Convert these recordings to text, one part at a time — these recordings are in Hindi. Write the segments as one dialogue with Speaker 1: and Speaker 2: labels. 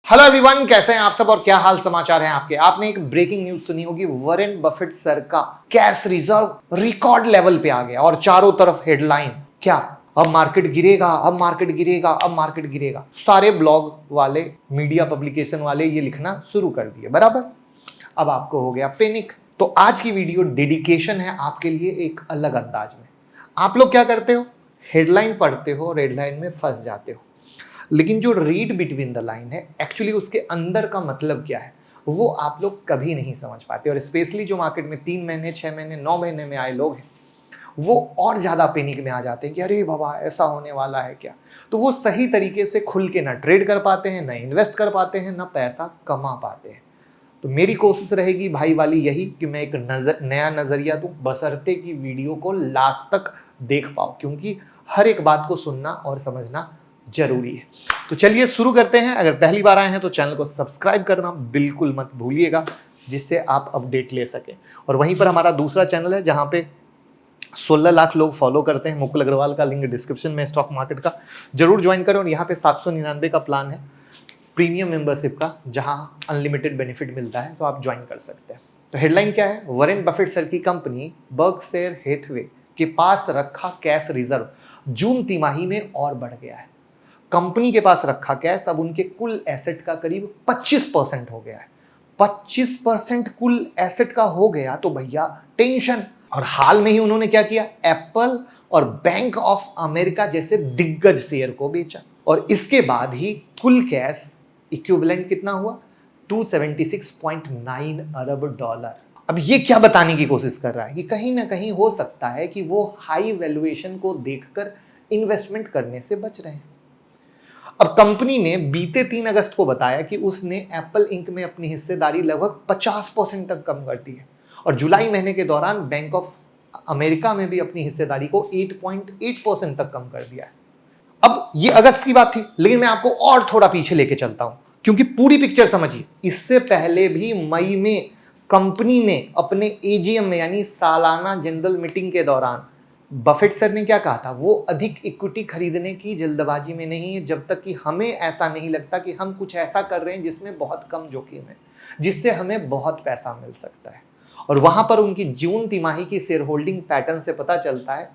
Speaker 1: हेलो एवरीवन, कैसे हैं आप सब और क्या हाल समाचार हैं आपके। आपने एक ब्रेकिंग न्यूज सुनी होगी, वॉरेन बफेट सर का कैश रिजर्व रिकॉर्ड लेवल पे आ गया और चारों तरफ हेडलाइन क्या, अब मार्केट गिरेगा, अब मार्केट गिरेगा, अब मार्केट गिरेगा। सारे ब्लॉग वाले, मीडिया पब्लिकेशन वाले ये लिखना शुरू कर दिए, बराबर। अब आपको हो गया पैनिक। तो आज की वीडियो डेडिकेशन है आपके लिए एक अलग अंदाज में। आप लोग क्या करते हो, हेडलाइन पढ़ते हो और हेडलाइन में फंस जाते हो, लेकिन जो रीड बिटवीन द लाइन है, एक्चुअली उसके अंदर का मतलब क्या है, वो आप लोग कभी नहीं समझ पाते। और स्पेशली जो मार्केट में 3 महीने, 6 महीने, 9 महीने में आए लोग हैं, वो और ज्यादा पैनिक में आ जाते हैं कि अरे बाबा ऐसा होने वाला है क्या। तो वो सही तरीके से खुल के ना ट्रेड कर पाते हैं, ना इन्वेस्ट कर पाते हैं, ना पैसा कमा पाते हैं। तो मेरी कोशिश रहेगी भाई वाली यही कि मैं एक नया नजरिया दूं, बशर्ते कि वीडियो को लास्ट तक देख पाओ, क्योंकि हर एक बात को सुनना और समझना जरूरी है। तो चलिए शुरू करते हैं। अगर पहली बार आए हैं तो चैनल को सब्सक्राइब करना बिल्कुल मत भूलिएगा, जिससे आप अपडेट ले सकें। और वहीं पर हमारा दूसरा चैनल है जहां पे 16 लाख लोग फॉलो करते हैं, मुकुल अग्रवाल का लिंक डिस्क्रिप्शन में, स्टॉक मार्केट का जरूर ज्वाइन करें। और यहाँ पे 799 का प्लान है प्रीमियम मेंबरशिप का, जहां अनलिमिटेड बेनिफिट मिलता है, तो आप ज्वाइन कर सकते हैं। तो हेडलाइन क्या है, वॉरेन बफेट सर की कंपनी बर्कशायर हैथवे के पास रखा कैश रिजर्व जून तिमाही में और बढ़ गया है। कंपनी के पास रखा कैश अब उनके कुल एसेट का करीब 25% हो गया है। 25% कुल एसेट का हो गया तो भैया टेंशन। और हाल में ही उन्होंने क्या किया, एप्पल और बैंक ऑफ अमेरिका जैसे दिग्गज शेयर को बेचा। और इसके बाद ही कुल कैश इक्विवेलेंट कितना हुआ, 276.9 अरब डॉलर। अब ये क्या बताने की कोशिश कर रहा है कि कहीं ना कहीं हो सकता है कि वो हाई वैल्यूएशन को देखकर इन्वेस्टमेंट करने से बच रहे हैं। अब कंपनी ने बीते 3 अगस्त को बताया कि उसने एप्पल इंक में अपनी हिस्सेदारी लगभग 50% तक कम कर दी है। और जुलाई महीने के दौरान बैंक ऑफ अमेरिका में भी अपनी हिस्सेदारी को 8.8% तक कम कर दिया है। अब ये अगस्त की बात थी, लेकिन मैं आपको और थोड़ा पीछे लेके चलता हूं, क्योंकि पूरी पिक्चर समझिए। इससे पहले भी मई में कंपनी ने अपने एजीएम में, यानी सालाना जनरल मीटिंग के दौरान, बफेट सर ने क्या कहा था, वो अधिक इक्विटी खरीदने की जल्दबाजी में नहीं है जब तक कि हमें ऐसा नहीं लगता कि हम कुछ ऐसा कर रहे हैं जिसमें बहुत कम जोखिम है, जिससे हमें बहुत पैसा मिल सकता है। और वहां पर उनकी जून तिमाही की शेयर होल्डिंग पैटर्न से पता चलता है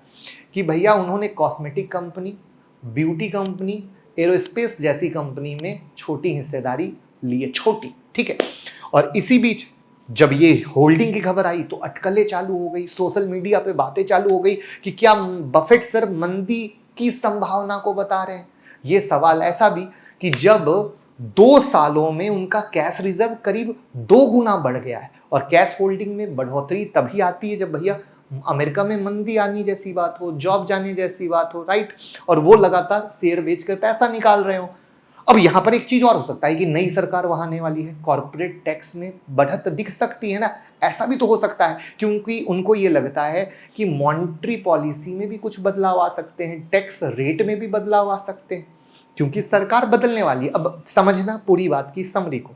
Speaker 1: कि भैया उन्होंने cosmetic company, beauty company, aerospace जैसी कंपनी में छोटी हिस्सेदारी ली है, छोटी, ठीक है। और इसी बीच जब ये होल्डिंग की खबर आई तो अटकलें चालू हो गई, सोशल मीडिया पे बातें चालू हो गई कि क्या बफेट सर मंदी की संभावना को बता रहे हैं। ये सवाल ऐसा भी कि जब 2 सालों में उनका कैश रिजर्व करीब 2 गुना बढ़ गया है। और कैश होल्डिंग में बढ़ोतरी तभी आती है जब भैया अमेरिका में मंदी आनी जैसी बात हो, जॉब जाने जैसी बात हो, राइट। और वो लगातार शेयर बेचकर पैसा निकाल रहे हो। अब यहां पर एक चीज और हो सकता है कि नई सरकार वहां आने वाली है, कॉर्पोरेट टैक्स में बढ़त दिख सकती है ना, ऐसा भी तो हो सकता है, क्योंकि उनको ये लगता है कि मॉनेटरी पॉलिसी में भी कुछ बदलाव आ सकते हैं, टैक्स रेट में भी बदलाव आ सकते हैं, क्योंकि सरकार बदलने वाली है। अब समझना पूरी बात की समरी को।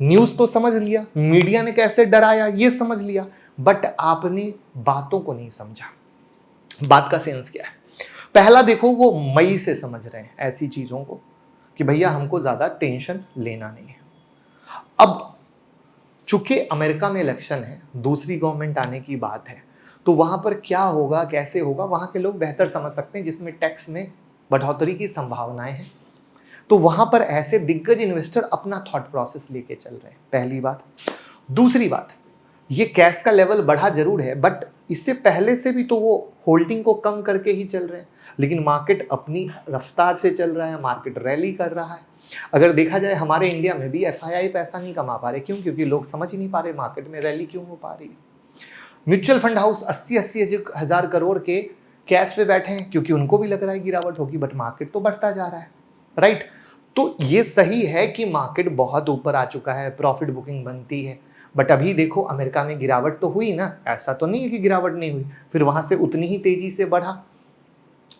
Speaker 1: न्यूज तो समझ लिया, मीडिया ने कैसे डराया ये समझ लिया, बट आपने बातों को नहीं समझा। बात का सेंस क्या है, पहला देखो, वो मई से समझ रहे हैं ऐसी चीजों को कि भैया हमको ज्यादा टेंशन लेना नहीं है। अब चूंकि अमेरिका में इलेक्शन है, दूसरी गवर्नमेंट आने की बात है, तो वहां पर क्या होगा, कैसे होगा, वहां के लोग बेहतर समझ सकते हैं, जिसमें टैक्स में बढ़ोतरी की संभावनाएं हैं। तो वहां पर ऐसे दिग्गज इन्वेस्टर अपना थॉट प्रोसेस लेके चल रहे हैं, पहली बात। दूसरी बात, ये कैश का लेवल बढ़ा जरूर है, बट इससे पहले से भी तो वो होल्डिंग को कम करके ही चल रहे हैं, लेकिन मार्केट अपनी रफ्तार से चल रहा है, मार्केट रैली कर रहा है। अगर देखा जाए हमारे इंडिया में भी एफआईआई पैसा नहीं कमा पा रहे, क्यों, क्योंकि लोग समझ ही नहीं पा रहे मार्केट में रैली क्यों हो पा रही है। म्यूचुअल फंड हाउस 80-80 हजार करोड़ के कैश पे बैठे हैं, क्योंकि उनको भी लग रहा है गिरावट होगी, बट मार्केट तो बढ़ता जा रहा है, राइट। तो ये सही है कि मार्केट बहुत ऊपर आ चुका है, प्रॉफिट बुकिंग बनती है, बट अभी देखो अमेरिका में गिरावट तो हुई ना, ऐसा तो नहीं है कि गिरावट नहीं हुई, फिर वहां से उतनी ही तेजी से बढ़ा।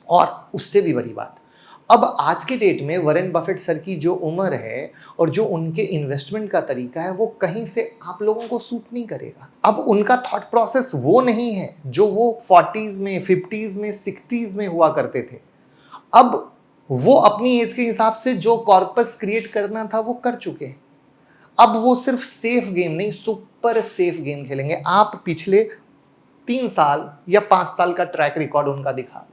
Speaker 1: और उससे भी बड़ी बात, अब आज के डेट में वॉरेन बफेट सर की जो उम्र है और जो उनके इन्वेस्टमेंट का तरीका है, वो कहीं से आप लोगों को सूट नहीं करेगा। अब उनका थॉट प्रोसेस वो नहीं है जो वो 40s में, 50s में, 60s में हुआ करते थे। अब वो अपनी एज के हिसाब से जो कॉर्पस क्रिएट करना था वो कर चुके हैं। अब वो सिर्फ सेफ गेम नहीं, सुपर सेफ गेम खेलेंगे। आप पिछले 3 साल या 5 साल का ट्रैक रिकॉर्ड उनका दिखा दो,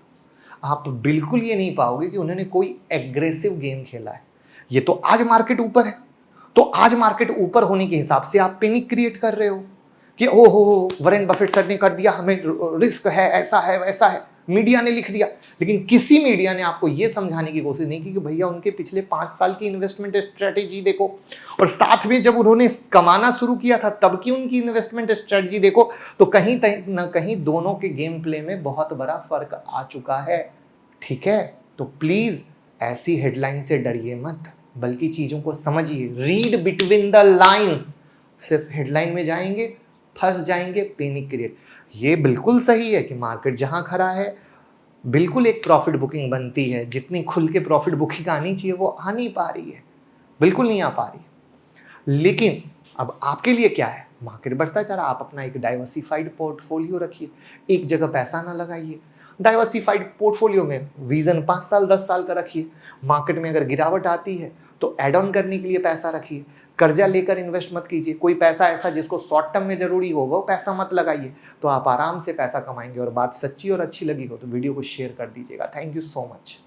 Speaker 1: आप बिल्कुल ये नहीं पाओगे कि उन्होंने कोई एग्रेसिव गेम खेला है। ये तो आज मार्केट ऊपर है, तो आज मार्केट ऊपर होने के हिसाब से आप पैनिक क्रिएट कर रहे हो कि ओ हो वरेन बफेट सर ने कर दिया, हमें रिस्क है, ऐसा है वैसा है, मीडिया ने लिख दिया। लेकिन किसी मीडिया ने आपको यह समझाने की कोशिश नहीं की कि भैया उनके पिछले 5 साल की इन्वेस्टमेंट स्ट्रेटेजी देखो, और साथ में जब उन्होंने कमाना शुरू किया था तब की उनकी इन्वेस्टमेंट स्ट्रेटेजी देखो। तो कहीं न कहीं दोनों के गेम प्ले में बहुत बड़ा फर्क आ चुका है। ठीक है, तो प्लीज ऐसी हेडलाइन से डरिए मत, बल्कि चीजों को समझिए, रीड बिटवीन द लाइंस। सिर्फ हेडलाइन में जाएंगे, फंस जाएंगे, पैनिक क्रिएट। ये बिल्कुल सही है कि मार्केट जहां खड़ा है बिल्कुल एक प्रॉफिट बुकिंग बनती है, जितनी खुल के प्रॉफिट बुकिंग आनी चाहिए वो आ नहीं पा रही है, बिल्कुल नहीं आ पा रही है। लेकिन अब आपके लिए क्या है, मार्केट बढ़ता जा रहा, आप अपना एक डाइवर्सिफाइड पोर्टफोलियो रखिए, एक जगह पैसा ना लगाइए। डाइवर्सिफाइड पोर्टफोलियो में विजन 5 साल 10 साल का रखिए। मार्केट में अगर गिरावट आती है तो एड ऑन करने के लिए पैसा रखिए। कर्जा लेकर इन्वेस्ट मत कीजिए, कोई पैसा ऐसा जिसको शॉर्ट टर्म में जरूरी हो वो पैसा मत लगाइए, तो आप आराम से पैसा कमाएंगे। और बात सच्ची और अच्छी लगी हो तो वीडियो को शेयर कर दीजिएगा। Thank you so much.